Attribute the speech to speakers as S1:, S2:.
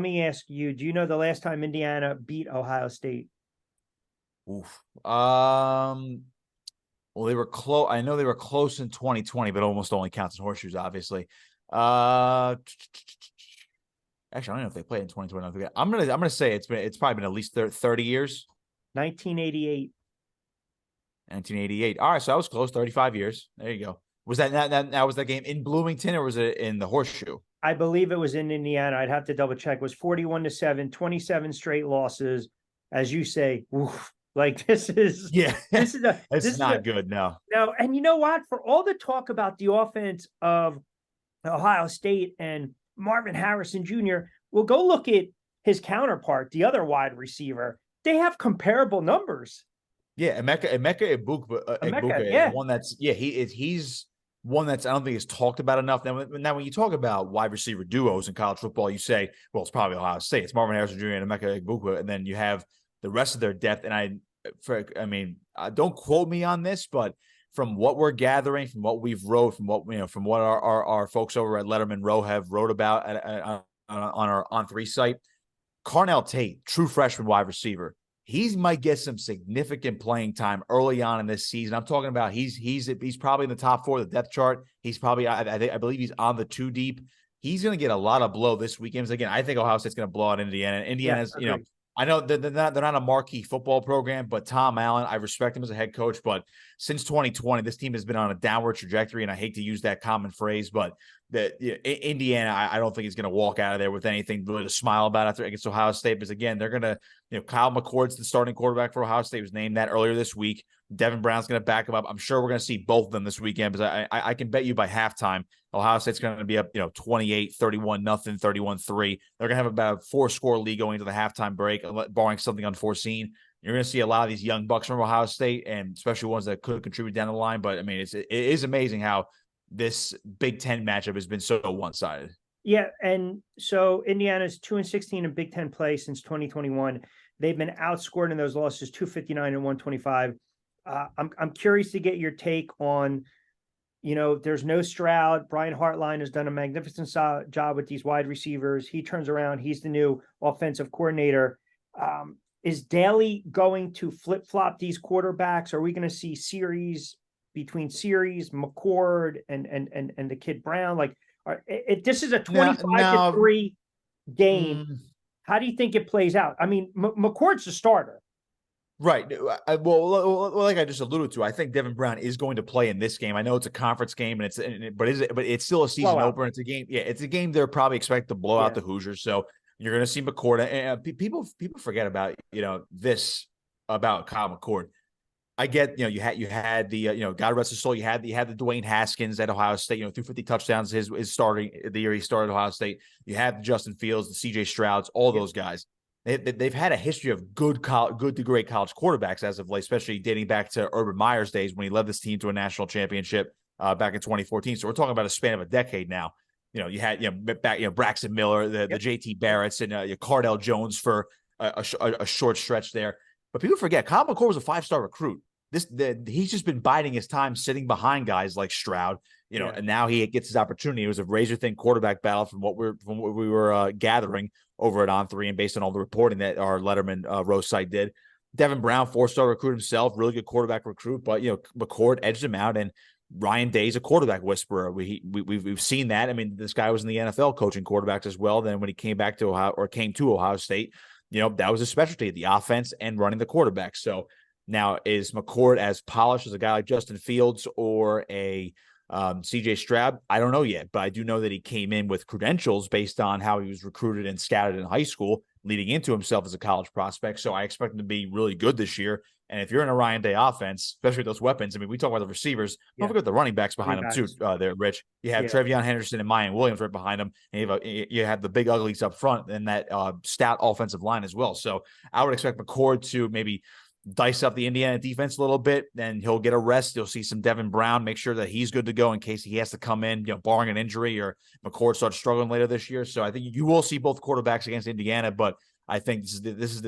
S1: me ask you, do you know the last time Indiana beat Ohio State?
S2: Oof. Well, they were close. I know they were close in 2020, but almost only counts as horseshoes, obviously. Uh, Actually, I don't know if they played in 2020. I'm gonna say it's probably been at least 30 years.
S1: 1988.
S2: 1988. All right, so I was close. 35 years. There you go. Was that was that game in Bloomington or was it in the horseshoe?
S1: I believe it was in Indiana. I'd have to double check. It was 41-7, 27 straight losses. As you say, oof, like
S2: Yeah,
S1: this is a
S2: it's
S1: this is a
S2: not good. No.
S1: no, and you know what? For all the talk about the offense of Ohio State and Marvin Harrison Jr., we'll go look at his counterpart, the other wide receiver. They have comparable numbers.
S2: Yeah, Emeka
S1: Emeka,
S2: Egbuka is
S1: yeah.
S2: one that's he's one that's I don't think is talked about enough. Now when you talk about wide receiver duos in college football, you say, well, it's probably Ohio State. It's Marvin Harrison Jr. and Emeka Egbuka, and then you have the rest of their depth. And I mean, don't quote me on this, but from what we're gathering, from what we've wrote, from what our folks over at Letterman Row have wrote about on our On3 site, Carnell Tate, true freshman wide receiver. He might get some significant playing time early on in this season. I'm talking about he's probably in the top 4 of the depth chart. He's probably I believe he's on the 2 deep. He's going to get a lot of blow this weekend. Again, I think Ohio State's going to blow out Indiana.
S1: Yeah,
S2: Indiana's
S1: agreed.
S2: I know they're not a marquee football program, but Tom Allen, I respect him as a head coach. But since 2020, this team has been on a downward trajectory, and I hate to use that common phrase, but Indiana, I don't think is going to walk out of there with anything really to smile about after against Ohio State. Because again, they're going to, Kyle McCord's the starting quarterback for Ohio State. He was named that earlier this week. Devin Brown's going to back him up. I'm sure we're going to see both of them this weekend because I can bet you by halftime, Ohio State's going to be up, 28, 31, nothing, 31-3. They're going to have about a 4-score lead going into the halftime break, barring something unforeseen. You're going to see a lot of these young bucks from Ohio State, and especially ones that could contribute down the line. But I mean, it is amazing how this Big Ten matchup has been so one-sided.
S1: Yeah, and so Indiana's 2-16 in Big Ten play since 2021. They've been outscored in those losses 259 and 125. I'm curious to get your take on, there's no Stroud. Brian Hartline has done a magnificent job with these wide receivers. He turns around. He's the new offensive coordinator. Is Daly going to flip-flop these quarterbacks? Are we going to see series between series, McCord and the kid Brown? Like, this is a 25-3 game. How do you think it plays out? I mean, McCord's the starter.
S2: Right. Well, like I just alluded to, I think Devin Brown is going to play in this game. I know it's a conference game, but it's still a season opener. It's a game. Yeah, it's a game they're probably expected to blow out the Hoosiers. So you're going to see McCord. And people forget about this about Kyle McCord. I get, you had the, God rest his soul. You had the Dwayne Haskins at Ohio State, threw 50 touchdowns his starting the year he started Ohio State. You had the Justin Fields, the CJ Strouds, all those guys. They've had a history of good to great college quarterbacks as of late, especially dating back to Urban Meyer's days when he led this team to a national championship back in 2014. So we're talking about a span of a decade now. You had Braxton Miller, the JT Barretts, and Cardell Jones for a short stretch there. But people forget Kyle McCord was a 5-star recruit. He's just been biding his time sitting behind guys like Stroud, and now he gets his opportunity. It was a razor thin quarterback battle from what we were gathering over at On3 and based on all the reporting that our Letterman Row site did. Devin Brown, 4-star recruit himself, really good quarterback recruit, but McCord edged him out, and Ryan Day's a quarterback whisperer. We've seen that. I mean, this guy was in the NFL coaching quarterbacks as well. Then when he came back to Ohio State, that was his specialty, the offense and running the quarterback. So now, is McCord as polished as a guy like Justin Fields or a CJ Stroud? I don't know yet, but I do know that he came in with credentials based on how he was recruited and scouted in high school, leading into himself as a college prospect. So I expect him to be really good this year. And if you're in a Ryan Day offense, especially with those weapons, I mean, we talk about the receivers. Don't forget the running backs behind them too. There, Rich. You have Trevion Henderson and Mayan Williams right behind them, and you have the big uglies up front and that stout offensive line as well. So I would expect McCord to maybe dice up the Indiana defense a little bit, then he'll get a rest. You'll see some Devin Brown, make sure that he's good to go in case he has to come in, barring an injury or McCord starts struggling later this year. So I think you will see both quarterbacks against Indiana, but I think this is